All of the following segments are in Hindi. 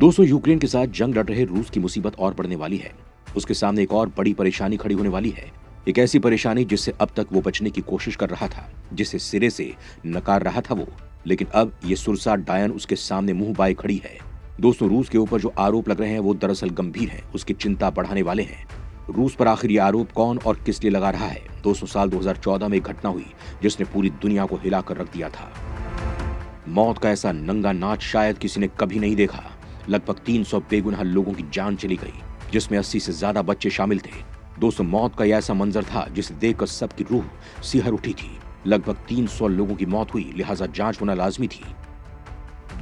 दोस्तों, यूक्रेन के साथ जंग लड़ रहे रूस की मुसीबत और बढ़ने वाली है। उसके सामने एक और बड़ी परेशानी खड़ी होने वाली है। एक ऐसी परेशानी जिससे अब तक वो बचने की कोशिश कर रहा था, जिसे सिरे से नकार रहा था वो, लेकिन अब ये सुरसा डायन उसके सामने मुंह बाए खड़ी है। दोस्तों, रूस के ऊपर जो आरोप लग रहे हैं वो दरअसल गंभीर है, उसकी चिंता बढ़ाने वाले हैं। रूस पर आखिर ये आरोप कौन और किस लिए लगा रहा है? दोस्तों, साल 2014 में एक घटना हुई जिसने पूरी दुनिया को हिलाकर रख दिया था। मौत का ऐसा नंगा नाच शायद किसी ने कभी नहीं देखा। लगभग 300 बेगुनाह लोगों की जान चली गई, जिसमें 80 से ज्यादा बच्चे शामिल थे। दोस्तों, मौत का यह ऐसा मंजर था जिसे देखकर सबकी रूह सिहर उठी थी। लगभग 300 लोगों की मौत हुई, लिहाजा जांच होना लाजमी थी।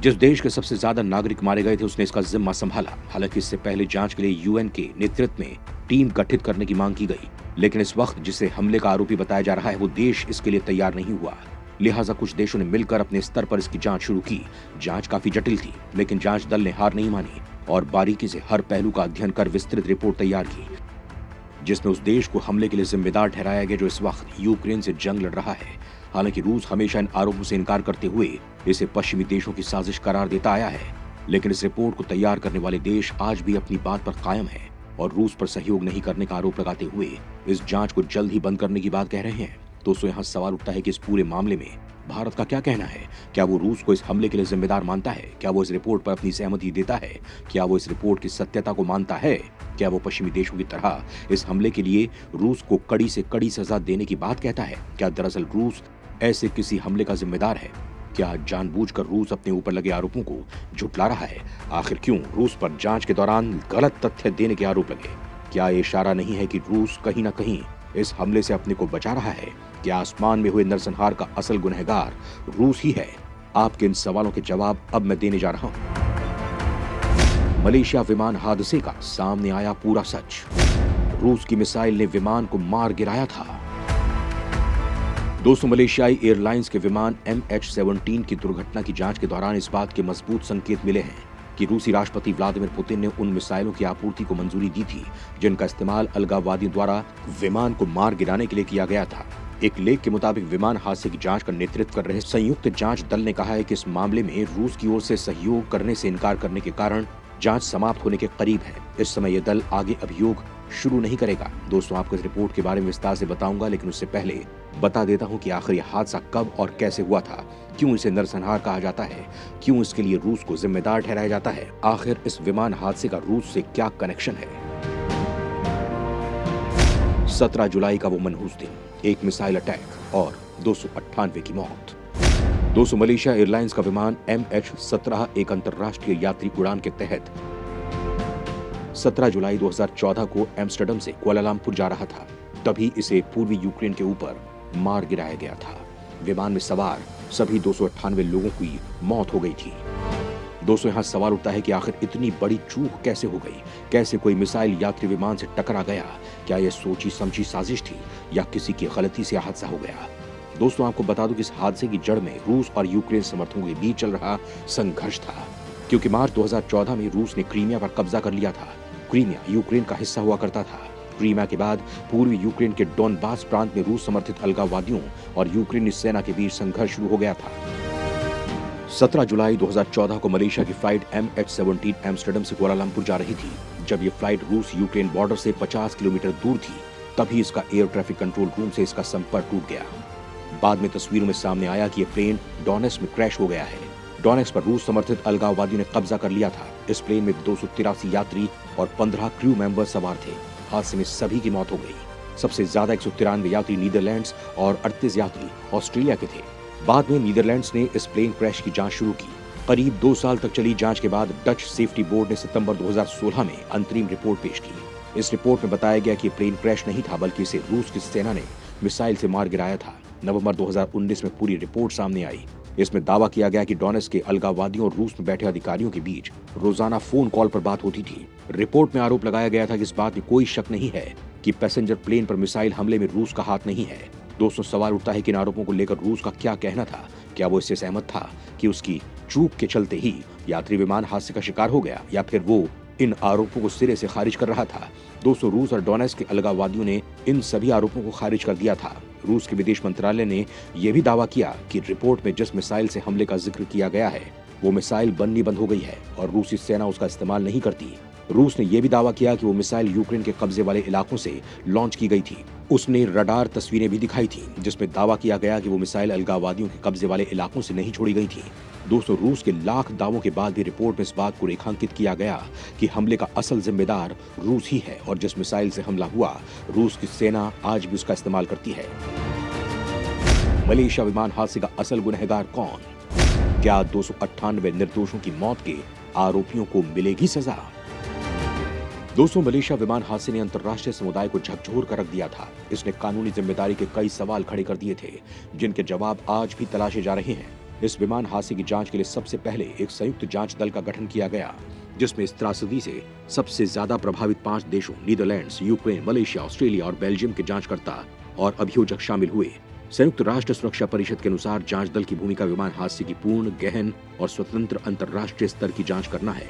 जिस देश के सबसे ज्यादा नागरिक मारे गए थे उसने इसका जिम्मा संभाला। हालांकि इससे पहले जांच के लिए यूएन के नेतृत्व में टीम गठित करने की मांग की गई, लेकिन इस वक्त जिसे हमले का आरोपी बताया जा रहा है वो देश इसके लिए तैयार नहीं हुआ। लिहाजा कुछ देशों ने मिलकर अपने स्तर पर इसकी जांच शुरू की। जांच काफी जटिल थी, लेकिन जांच दल ने हार नहीं मानी और बारीकी से हर पहलू का अध्ययन कर विस्तृत रिपोर्ट तैयार की, जिसमें उस देश को हमले के लिए जिम्मेदार ठहराया गया जो इस वक्त यूक्रेन से जंग लड़ रहा है। हालांकि रूस हमेशा इन आरोपों से इनकार करते हुए इसे पश्चिमी देशों की साजिश करार देता आया है, लेकिन इस रिपोर्ट को तैयार करने वाले देश आज भी अपनी बात पर कायम है और रूस पर सहयोग नहीं करने का आरोप लगाते हुए इस जांच को जल्द ही बंद करने की बात कह रहे हैं। दोस्तों, यहाँ सवाल उठता है कि इस पूरे मामले में भारत का क्या कहना है? क्या वो रूस को इस हमले के लिए जिम्मेदार मानता है? क्या वो इस रिपोर्ट पर अपनी सहमति देता है? क्या वो इस रिपोर्ट की सत्यता को मानता है? क्या वो पश्चिमी देशों की तरह इस हमले के लिए रूस को कड़ी से कड़ी सजा देने की बात कहता है? क्या दरअसल रूस ऐसे किसी हमले का जिम्मेदार है? क्या जानबूझकर रूस अपने ऊपर लगे आरोपों को झुटला रहा है? आखिर क्यों रूस पर जांच के दौरान गलत तथ्य देने के आरोप लगे? क्या ये इशारा नहीं है कि रूस कहीं न कहीं इस हमले से अपने को बचा रहा है? क्या आसमान में हुए नरसंहार का असल गुनहगार रूस ही है? आपके इन सवालों के जवाब अब मैं देने जा रहा हूं। मलेशिया विमान हादसे का सामने आया पूरा सच। रूस की मिसाइल ने विमान को मार गिराया था। दोस्तों, मलेशियाई एयरलाइंस के विमान MH17 की दुर्घटना की जांच के दौरान इस बात के मजबूत संकेत मिले हैं कि रूसी राष्ट्रपति व्लादिमीर पुतिन ने उन मिसाइलों की आपूर्ति को मंजूरी दी थी जिनका इस्तेमाल अलगाववादियों द्वारा विमान को मार गिराने के लिए किया गया था। एक लेख के मुताबिक विमान हादसे की जांच का नेतृत्व कर रहे संयुक्त जांच दल ने कहा है कि इस मामले में रूस की ओर से सहयोग करने से इनकार करने के कारण जांच समाप्त होने के करीब है। इस समय यह दल आगे अभियोग शुरू नहीं करेगा। दोस्तों, आपको इस रिपोर्ट के बारे में विस्तार से बताऊंगा, लेकिन उससे पहले बता देता हूं कि आखिर यह हादसा कब और कैसे हुआ था, क्यों इसे नरसंहार कहा जाता है, क्यों इसके लिए रूस को जिम्मेदार ठहराया जाता है, आखिर इस विमान हादसे का रूस से क्या कनेक्शन है। 17 जुलाई का वो मनहूस दिन, एक मिसाइल अटैक और 298 की मौत। दोस्तों, मलेशिया एयरलाइंस का विमान MH17 एक अंतर्राष्ट्रीय यात्री उड़ान के तहत 17 जुलाई 2014 को एम्स्टर्डम से कुआलालंपुर जा रहा था। तभी इसे पूर्वी यूक्रेन के ऊपर मार गिराया गया था। विमान में सवार सभी 298 लोगों की मौत हो गई थी। दोस्तों, यहाँ सवाल उठता है कि आखिर इतनी बड़ी चूक कैसे हो गई? कैसे कोई मिसाइल यात्री विमान से टकरा गया? क्या यह सोची समझी साजिश थी या किसी की गलती से हादसा हो गया? दोस्तों, आपको बता दूं कि इस हादसे की जड़ में रूस और यूक्रेन समर्थकों के बीच चल रहा संघर्ष था, क्योंकि मार्च 2014 में रूस ने क्रीमिया पर कब्जा कर लिया था। क्रीमिया यूक्रेन का हिस्सा हुआ करता था। क्रीमिया के बाद पूर्वी यूक्रेन के डोनबास प्रांत में रूस समर्थित अलगाववादियों और यूक्रेनी सेना के बीच संघर्ष शुरू हो गया था। 17 जुलाई 2014 को मलेशिया की फ्लाइट MH17 एम्स्टर्डम से कुआलालंपुर जा रही थी। जब ये फ्लाइट रूस यूक्रेन बॉर्डर से 50 किलोमीटर दूर थी, तभी इसका एयर ट्रैफिक कंट्रोल रूम से इसका संपर्क टूट गया। बाद में तस्वीरों में सामने आया कि यह प्लेन डोनेट्स्क में क्रैश हो गया है। डोनेट्स्क पर रूस समर्थित अलगाववादियों ने कब्जा कर लिया था। इस प्लेन में 283 यात्री और 15 क्रू मेंबर सवार थे। हादसे में सभी की मौत हो गई। सबसे ज्यादा 193 यात्री नीदरलैंड्स और 38 यात्री ऑस्ट्रेलिया के थे। बाद में नीदरलैंड्स ने इस प्लेन क्रैश की जांच शुरू की। करीब 2 साल तक चली जांच के बाद डच सेफ्टी बोर्ड ने सितंबर 2016 में अंतरिम रिपोर्ट पेश की। इस रिपोर्ट में बताया गया कि ये प्लेन क्रैश नहीं था, बल्कि इसे रूस की सेना ने मिसाइल से मार गिराया था। नवंबर 2019 में पूरी रिपोर्ट सामने आई। इसमें दावा किया गया कि डोनेट्स्क के अलगाववादियों और रूस में बैठे अधिकारियों के बीच रोजाना फोन कॉल पर बात होती थी। रिपोर्ट में आरोप लगाया गया था कि इस बात में कोई शक नहीं है कि पैसेंजर प्लेन पर मिसाइल हमले में रूस का हाथ नहीं है। दोस्तों, सवाल उठता है कि इन आरोपों को लेकर रूस का क्या कहना था? क्या वो इससे सहमत था कि उसकी चूक के चलते ही यात्री विमान हादसे का शिकार हो गया, या फिर वो इन आरोपों को सिरे से खारिज कर रहा था? दोस्तों, रूस और डोनेट्स्क के अलगाववादियों ने इन सभी आरोपों को खारिज कर दिया था। रूस के विदेश मंत्रालय ने यह भी दावा किया कि रिपोर्ट में जिस मिसाइल से हमले का जिक्र किया गया है वो मिसाइल बननी बंद हो गई है और रूसी सेना उसका इस्तेमाल नहीं करती। रूस ने यह भी दावा किया कि वो मिसाइल यूक्रेन के कब्जे वाले इलाकों से लॉन्च की गई थी। उसने रडार तस्वीरें भी दिखाई थी जिसमें दावा किया गया कि वो मिसाइल अलगाववादियों के कब्जे वाले इलाकों से नहीं छोड़ी गई थी। दोस्तों, रूस के लाख दावों के बाद भी रिपोर्ट में इस बात को रेखांकित किया गया कि हमले का असल जिम्मेदार रूस ही है और जिस मिसाइल से हमला हुआ, रूस की सेना आज भी उसका इस्तेमाल करती है। मलेशिया विमान हादसे का असल गुनहगार कौन? क्या 298 निर्दोषों की मौत के आरोपियों को मिलेगी सजा? दोस्तों, मलेशिया विमान हादसे ने अंतर्राष्ट्रीय समुदाय को झकझोर कर रख दिया था। इसने कानूनी जिम्मेदारी के कई सवाल खड़े कर दिए थे जिनके जवाब आज भी तलाशे जा रहे हैं। इस विमान हादसे की जांच के लिए सबसे पहले एक संयुक्त जांच दल का गठन किया गया जिसमें इस त्रासदी से सबसे ज्यादा प्रभावित 5 देशों नीदरलैंड्स, यूक्रेन, मलेशिया, ऑस्ट्रेलिया और बेल्जियम के जांचकर्ता और अभियोजक शामिल हुए। संयुक्त राष्ट्र सुरक्षा परिषद के अनुसार जांच दल की भूमिका विमान हादसे की पूर्ण, गहन और स्वतंत्र अंतर्राष्ट्रीय स्तर की जांच करना है।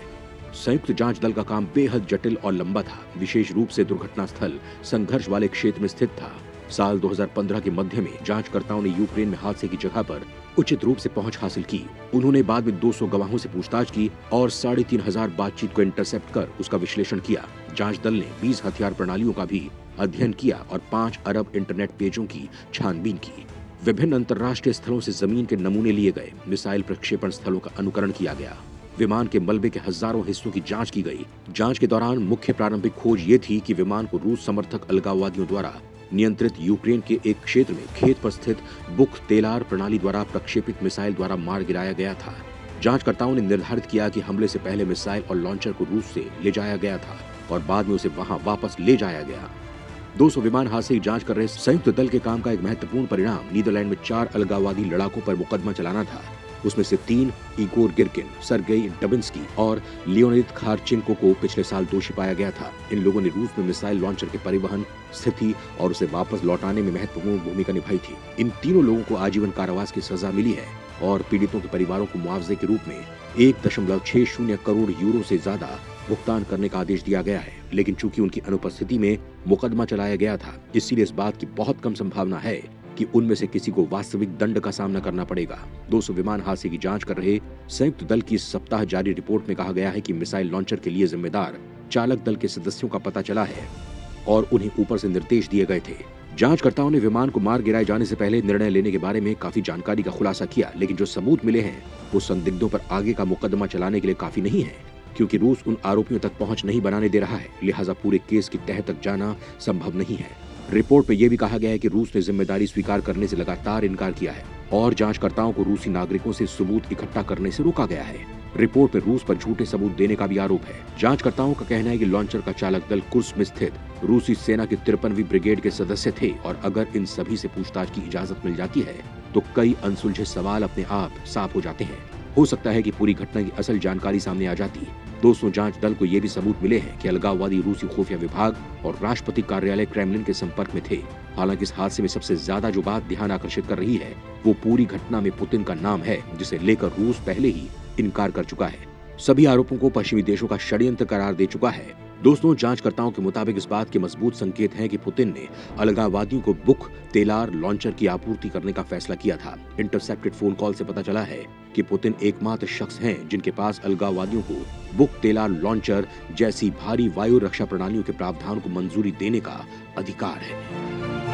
संयुक्त जांच दल का काम बेहद जटिल और लंबा था। विशेष रूप से दुर्घटना स्थल संघर्ष वाले क्षेत्र में स्थित था। साल 2015 के मध्य में जांचकर्ताओं ने यूक्रेन में हादसे की जगह पर उचित रूप से पहुंच हासिल की। उन्होंने बाद में 200 गवाहों से पूछताछ की और 3500 बातचीत को इंटरसेप्ट कर उसका विश्लेषण किया। जांच दल ने 20 हथियार प्रणालियों का भी अध्ययन किया और 5 अरब इंटरनेट पेजों की छानबीन की। विभिन्न अंतर्राष्ट्रीय स्थलों से जमीन के नमूने लिए गए। मिसाइल प्रक्षेपण स्थलों का अनुकरण किया गया। विमान के मलबे के हजारों हिस्सों की जांच की गई। जांच के दौरान मुख्य प्रारंभिक खोज ये थी कि विमान को रूस समर्थक अलगाववादियों द्वारा नियंत्रित यूक्रेन के एक क्षेत्र में खेत पर स्थित बुख तेलार प्रणाली द्वारा प्रक्षेपित मिसाइल द्वारा मार गिराया गया था। जांचकर्ताओं ने निर्धारित किया कि हमले से पहले मिसाइल और लॉन्चर को रूस से ले जाया गया था और बाद में उसे वहां वापस ले जाया गया। 200 विमान हादसे की जांच कर रहे संयुक्त दल के काम का एक महत्वपूर्ण परिणाम नीदरलैंड में 4 अलगाववादी लड़ाकों पर मुकदमा चलाना था। उसमें से 3 इगोर गिरकिन, सर्गेई डबिन्स्की और लियोनिद खारचेंको को पिछले साल दोषी पाया गया था। इन लोगों ने रूस में मिसाइल लॉन्चर के परिवहन, स्थिति और उसे वापस लौटाने में महत्वपूर्ण भूमिका निभाई थी। इन तीनों लोगों को आजीवन कारावास की सजा मिली है और पीड़ितों के परिवारों को मुआवजे के रूप में 1.60 करोड़ यूरो से ज्यादा भुगतान करने का आदेश दिया गया है। लेकिन चूंकि उनकी अनुपस्थिति में मुकदमा चलाया गया था, इसीलिए इस बात की बहुत कम संभावना है कि उनमें से किसी को वास्तविक दंड का सामना करना पड़ेगा। 200 विमान हादसे की जांच कर रहे संयुक्त दल की इस सप्ताह जारी रिपोर्ट में कहा गया है कि मिसाइल लॉन्चर के लिए जिम्मेदार चालक दल के सदस्यों का पता चला है और उन्हें ऊपर से निर्देश दिए गए थे। जांचकर्ताओं ने विमान को मार गिराए जाने से पहले निर्णय लेने के बारे में काफी जानकारी का खुलासा किया, लेकिन जो सबूत मिले हैं वो संदिग्धों पर आगे का मुकदमा चलाने के लिए काफी नहीं है, क्योंकि रूस उन आरोपियों तक पहुंच नहीं बनाने दे रहा है। लिहाजा पूरे केस की तह तक जाना संभव नहीं है। रिपोर्ट में यह भी कहा गया है कि रूस ने जिम्मेदारी स्वीकार करने से लगातार इनकार किया है और जांचकर्ताओं को रूसी नागरिकों से सबूत इकट्ठा करने से रोका गया है। रिपोर्ट में रूस पर झूठे सबूत देने का भी आरोप है। जांचकर्ताओं का कहना है कि लॉन्चर का चालक दल कुर्स्क में स्थित रूसी सेना की 53वीं ब्रिगेड के सदस्य थे और अगर इन सभी से पूछताछ की इजाजत मिल जाती है तो कई अनसुलझे सवाल अपने आप साफ हो जाते हैं। हो सकता है कि पूरी घटना की असल जानकारी सामने आ जाती। 200 जांच दल को ये भी सबूत मिले हैं कि अलगाववादी रूसी खुफिया विभाग और राष्ट्रपति कार्यालय क्रेमलिन के संपर्क में थे। हालांकि इस हादसे में सबसे ज्यादा जो बात ध्यान आकर्षित कर रही है वो पूरी घटना में पुतिन का नाम है, जिसे लेकर रूस पहले ही इनकार कर चुका है। सभी आरोपों को पश्चिमी देशों का षड्यंत्र करार दे चुका है। दोस्तों, जांचकर्ताओं के मुताबिक इस बात के मजबूत संकेत हैं कि पुतिन ने अलगाववादियों को बुख तेलार लॉन्चर की आपूर्ति करने का फैसला किया था। इंटरसेप्टेड फोन कॉल से पता चला है कि पुतिन एकमात्र शख्स हैं जिनके पास अलगाववादियों को बुख तेलार लॉन्चर जैसी भारी वायु रक्षा प्रणालियों के प्रावधान को मंजूरी देने का अधिकार है।